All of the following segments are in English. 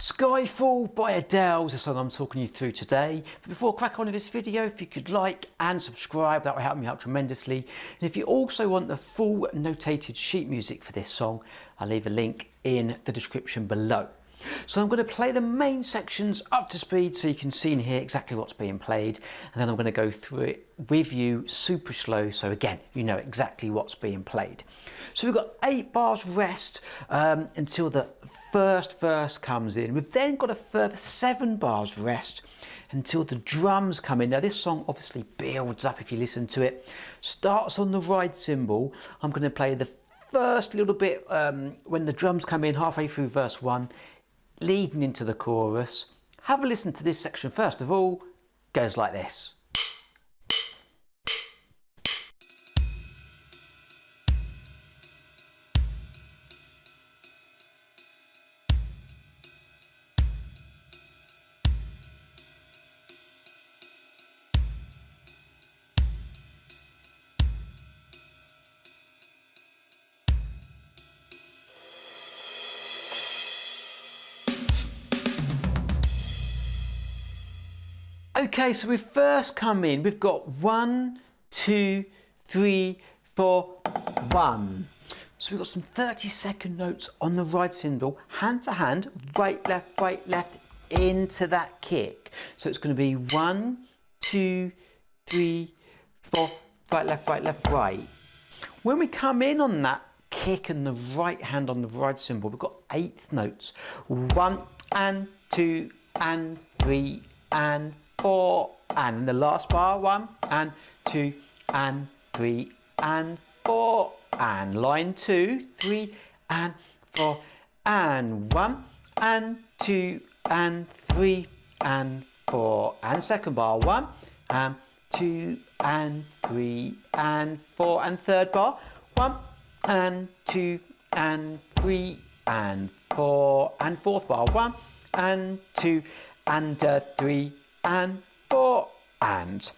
Skyfall by Adele is the song I'm talking you through today. But before I crack on with this video, if you could like and subscribe, that would help me out tremendously. And if you also want the full notated sheet music for this song, I'll leave a link in the description below. So I'm going to play the main sections up to speed so you can see and hear exactly what's being played, and then I'm going to go through it with you super slow so again you know exactly what's being played. So we've got 8 bars rest until the first verse comes in. We've then got a further 7 bars rest until the drums come in. Now this song obviously builds up if you listen to it. Starts on the ride cymbal. I'm going to play the first little bit when the drums come in halfway through verse 1, leading into the chorus. Have a listen to this section first of all. Goes like this. Okay, so we first come in, we've got 1, 2, 3, 4, 1. So we've got some 30-second notes on the ride cymbal, hand to hand, right, left, into that kick. So it's going to be 1, 2, 3, 4, right, left, right. When we come in on that kick and the right hand on the ride cymbal, we've got 8th notes. 1 and 2 and 3 and 4, and the last bar 1 and 2 and 3 and 4, and line 2, 3 and 4, and 1 and 2 and 3 and 4, and second bar 1 and 2 and 3 and 4, and third bar 1 and 2 and 3 and 4, and fourth bar 1 and 2 and 3 and 4, and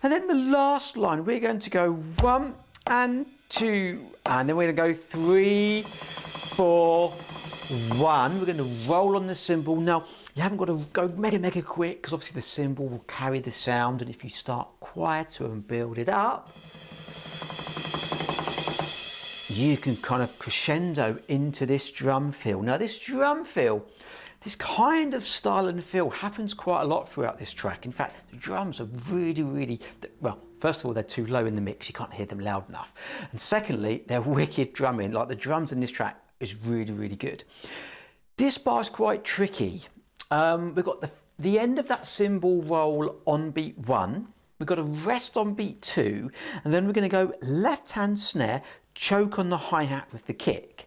then the last line we're going to go 1 and 2, and then we're going to go 3, 4, 1. We're going to roll on the cymbal. Now you haven't got to go mega quick because obviously the cymbal will carry the sound, and if you start quieter and build it up, you can kind of crescendo into this drum fill. Now this drum fill, this kind of style and feel happens quite a lot throughout this track. In fact, the drums are really, well, first of all, they're too low in the mix. You can't hear them loud enough. And secondly, they're wicked drumming. Like the drums in this track is really good. This bar's quite tricky. We've got the end of that cymbal roll on beat 1. We've got a rest on beat 2. And then we're going to go left hand snare, choke on the hi-hat with the kick.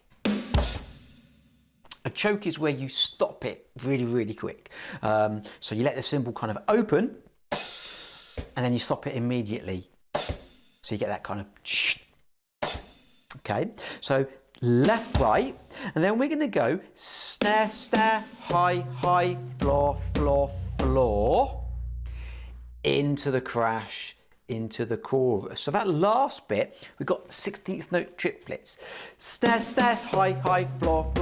A choke is where you stop it really quick. So you let the cymbal kind of open and then you stop it immediately. So you get that kind of okay. So left, right, and then we're going to go snare, hi, floor, into the crash, into the chorus. So that last bit, we've got 16th note triplets. Snare, hi, floor,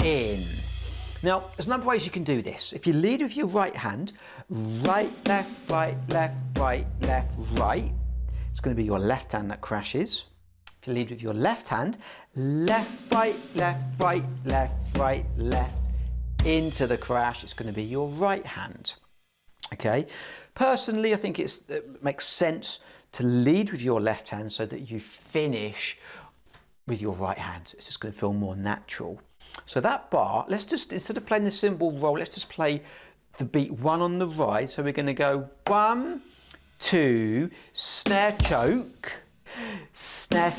in. Now, there's a number of ways you can do this. If you lead with your right hand, right, left, right, it's going to be your left hand that crashes. If you lead with your left hand, left, right, into the crash, it's going to be your right hand. Okay. Personally, I think it makes sense to lead with your left hand so that you finish with your right hand. It's just going to feel more natural. So that bar, let's just, instead of playing the cymbal roll, let's just play the beat 1 on the right. So we're going to go 1, 2, snare choke, snare,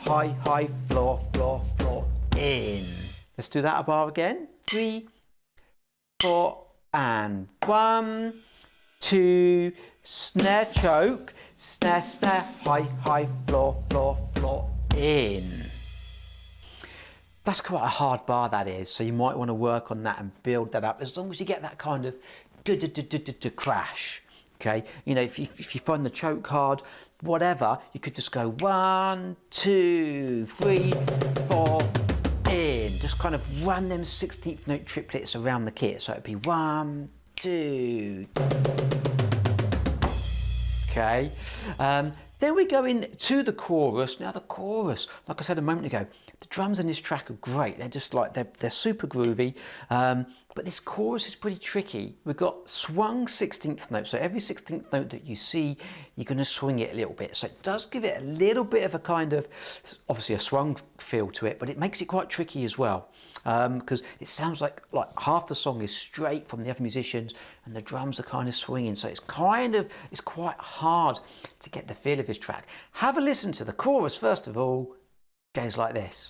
hi, floor, in. Let's do that a bar again. 3, 4, and 1, 2, snare choke, snare, hi, floor, in. That's quite a hard bar, that is, so you might want to work on that and build that up, as long as you get that kind of crash. Okay, you know, if you find the choke hard, whatever, you could just go 1, 2, 3, 4, in. just kind of run them 16th note triplets around the kit. So it'd be 1, 2. Okay. Then we go into the chorus. Now the chorus, like I said a moment ago, the drums in this track are great. They're just like, they're super groovy. But this chorus is pretty tricky. We've got swung 16th note. So every 16th note that you see, you're going to swing it a little bit. So it does give it a little bit of a kind of, obviously a swung feel to it, but it makes it quite tricky as well. Because it sounds like half the song is straight from the other musicians and the drums are kind of swinging. So it's quite hard to get the feel of this track. Have a listen to the chorus first of all. Goes like this.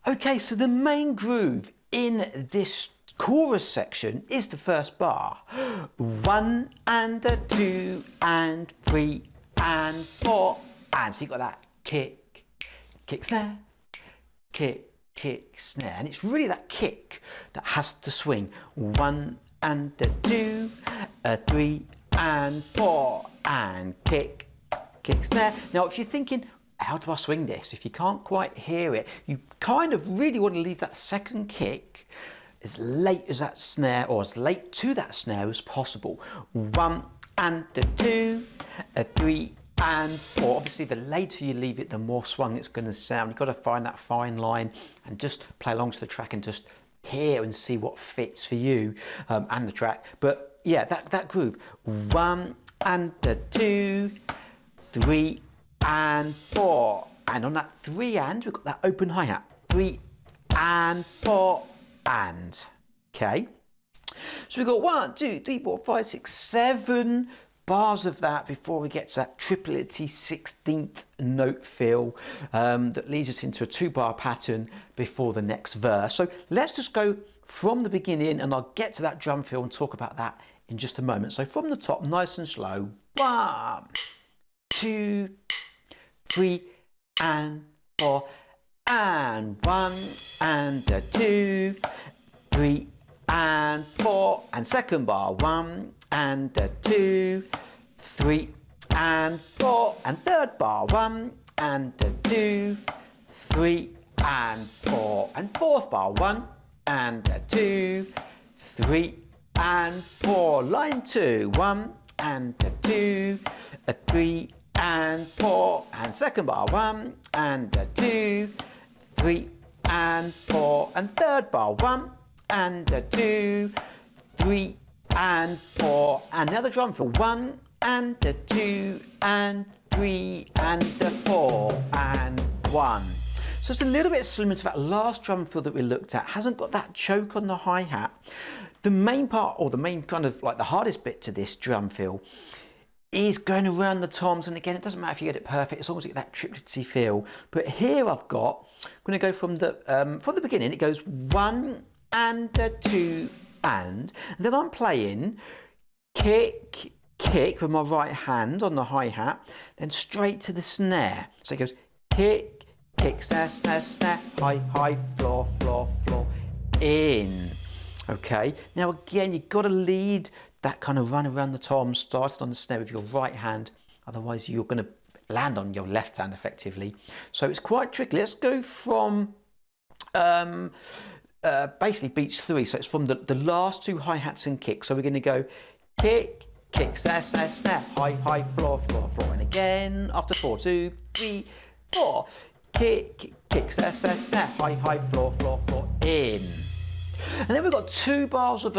Okay, so the main groove in this chorus section is the first bar. 1 and a 2 and 3 and 4 and so you've got that kick, kick, snare, kick, kick, snare, and it's really that kick that has to swing. 1 and a 2, a 3 and 4 and kick, kick, snare. Now if you're thinking, how do I swing this? If you can't quite hear it, you kind of really want to leave that second kick as late as that snare, or as late to that snare as possible. 1 and a 2, a 3 and 4. Obviously, the later you leave it, the more swung it's going to sound. You've got to find that fine line and just play along to the track and just hear and see what fits for you and the track. But yeah, that groove. 1 and a 2, 3 and 4, and on that 3 and we've got that open hi-hat. 3 and 4 and. Okay, so we've got 1, 2, 3, 4, 5, 6, 7 bars of that before we get to that triplety 16th note fill that leads us into a 2-bar pattern before the next verse. So let's just go from the beginning and I'll get to that drum fill and talk about that in just a moment. So from the top, nice and slow. 1, 2, 3 and 4 and 1 and a 2, 3 and 4 and second bar. 1 and a 2, 3 and 4 and third bar. 1 and a 2, 3 and 4 and fourth bar. 1 and a 2, 3 and 4. Line 2. 1 and a 2, a 3 and 4 and second bar. 1 and a 2, 3 and 4 and third bar. 1 and a 2, 3 and 4 and another drum fill. 1 and a 2 and 3 and a 4 and 1. So it's a little bit similar to that last drum fill that we looked at. Hasn't got that choke on the hi-hat. The main part, or the main kind of like the hardest bit to this drum fill, is going around the toms, and again it doesn't matter if you get it perfect as long as you get that triplety feel. But here I'm going to go from the beginning. It goes 1 and a 2 and then I'm playing kick, kick with my right hand on the hi-hat, then straight to the snare. So it goes kick, kick, snare, snare, snare, hi, hi, floor, floor, floor, in. Okay, now again you've got to lead that kind of run around the tom, starting on the snare with your right hand, otherwise you're going to land on your left hand effectively. So it's quite tricky. Let's go from basically beats 3, so it's from the last 2 hi-hats and kicks. So we're going to go kick, kick, snare, snare, snare, hi, hi, floor, floor, floor, and again after 4, 2, 3, 4, kick, kick, snare, snare, snare, hi, hi, floor, floor, floor, in. And then we've got 2 bars of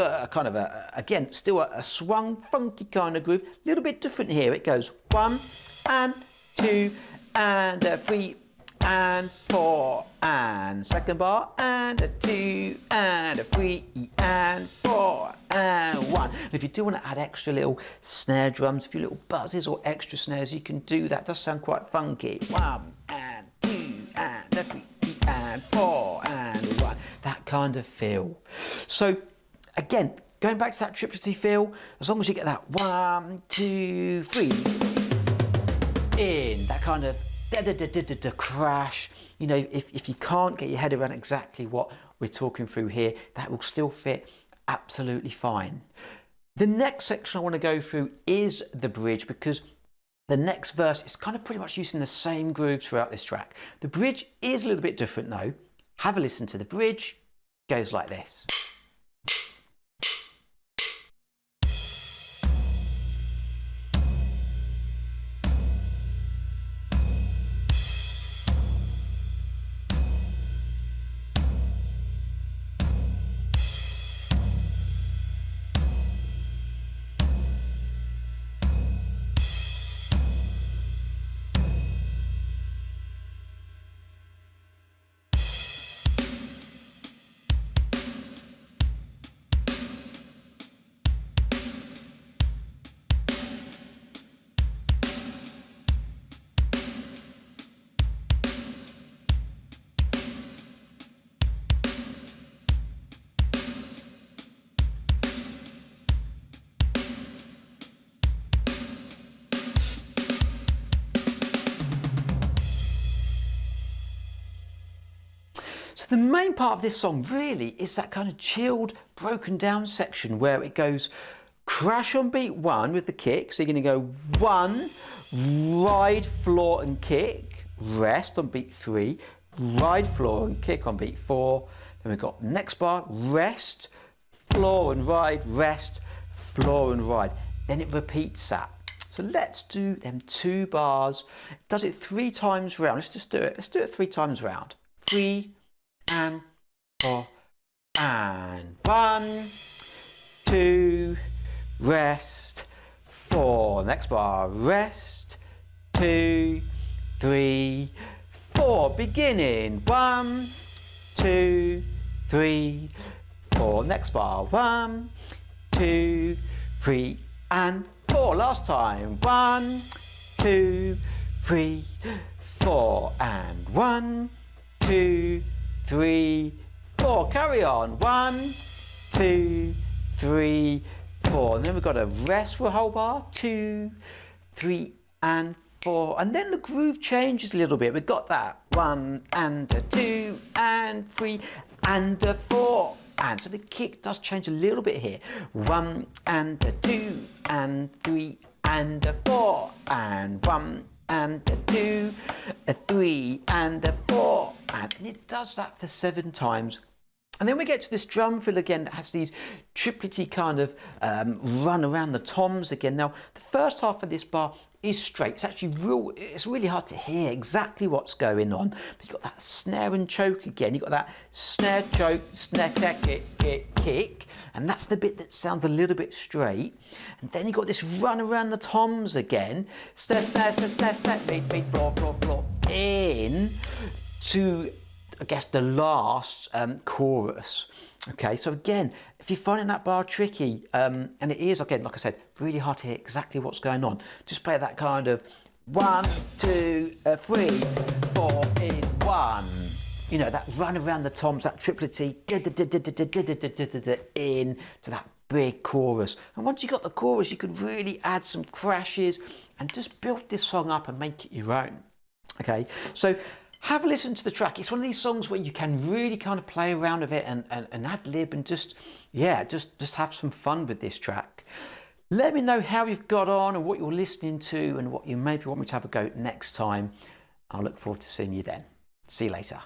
again, still a swung, funky kind of groove. A little bit different here. It goes 1 and 2 and 3 and 4 and second bar and a 2 and a 3 and 4 and 1. And if you do want to add extra little snare drums, a few little buzzes or extra snares, you can do that. It does sound quite funky. 1 and 2 and a 3 and 4 and 1. That kind of feel. So again, going back to that triplety feel, as long as you get that 1, 2, 3 in, that kind of da-da-da-da-da crash, you know, if you can't get your head around exactly what we're talking through here, that will still fit absolutely fine. The next section I want to go through is the bridge, because the next verse is kind of pretty much using the same groove throughout this track. The bridge is a little bit different though. Have a listen to the bridge. It goes like this. The main part of this song really is that kind of chilled, broken down section where it goes crash on beat 1 with the kick. So you're going to go 1, ride, floor and kick, rest on beat 3, ride, floor and kick on beat 4. Then we've got next bar, rest, floor and ride, rest, floor and ride. Then it repeats that. So let's do them 2 bars. It does it 3 times round. Let's just do it. Let's do it 3 times round. 3 and 4 and 1, 2, rest, 4. Next bar, rest, 2, 3, 4. Beginning 1, 2, 3, 4. Next bar, 1, 2, 3 and 4. Last time, 1, 2, 3, 4 and 1, 2, 3, 4. Carry on. 1, 2, 3, 4. And then we've got a rest for a whole bar. 2, 3 and 4. And then the groove changes a little bit. We've got that 1 and a 2 and 3 and a 4. And so the kick does change a little bit here. 1 and a 2 and 3 and a 4 and 1 and a 2, a 3 and a 4, and it does that for 7 times. And then we get to this drum fill again that has these triplety kind of run around the toms again. Now the first half of this bar is straight. It's actually it's really hard to hear exactly what's going on. But you've got that snare and choke again. You've got that snare, choke, snare, kick, and that's the bit that sounds a little bit straight. And then you've got this run around the toms again. Snare, snare, snare, snare, snare, beat, floor, floor, floor, in to, I guess, the last chorus. Okay, so again, if you're finding that bar tricky, and it is, again, like I said, really hard to hear exactly what's going on, just play that kind of 1, 2, 3, 4 in 1. You know, that run around the toms, that triplety, in to that big chorus. And once you got the chorus, you could really add some crashes and just build this song up and make it your own. Okay, so have a listen to the track. It's one of these songs where you can really kind of play around with it and ad lib and just have some fun with this track. Let me know how you've got on and what you're listening to and what you maybe want me to have a go next time. I'll look forward to seeing you then. See you later.